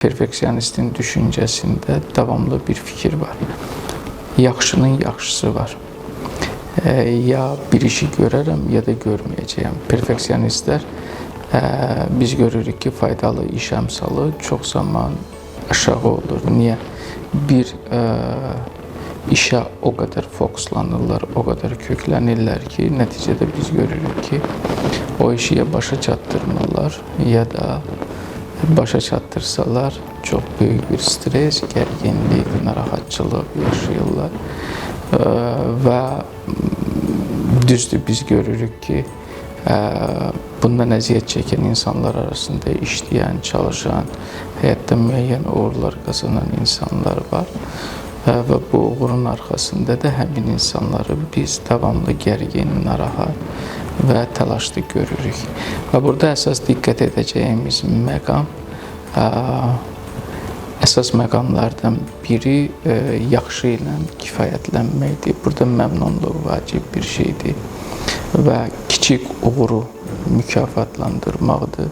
Perfeksionistin düşüncəsində davamlı bir fikir var. Yaxşının yaxşısı var. Ya bir işi görərəm, ya da görməyəcəyəm. Perfeksionistlər biz görürük ki, faydalı iş əmsalı çox zaman aşağı olur. Niyə? Bir işə o qədər fokuslanırlar, o qədər köklənirlər ki, nəticədə biz görürük ki, o işi ya başa çatdırmırlar, ya da başa çatdırsalar çox böyük bir stres, gərginlik, narahatçılıq yaşayırlar. Və düzdür, biz görürük ki, bundan əziyyət çəkən insanlar arasında işləyən, çalışan, həyatda müəyyən uğurlar qazanan insanlar var. Və bu uğurun arxasında da həmin insanları biz davamlı gərgin, narahat və təlaşlı görürük. Və burada əsas diqqət edəcəyimiz məqam, əsas məqamlardan biri yaxşı ilə kifayətlənməkdir. Burada məmnunluq vacib bir şeydir və kiçik uğuru mükafatlandırmaqdır.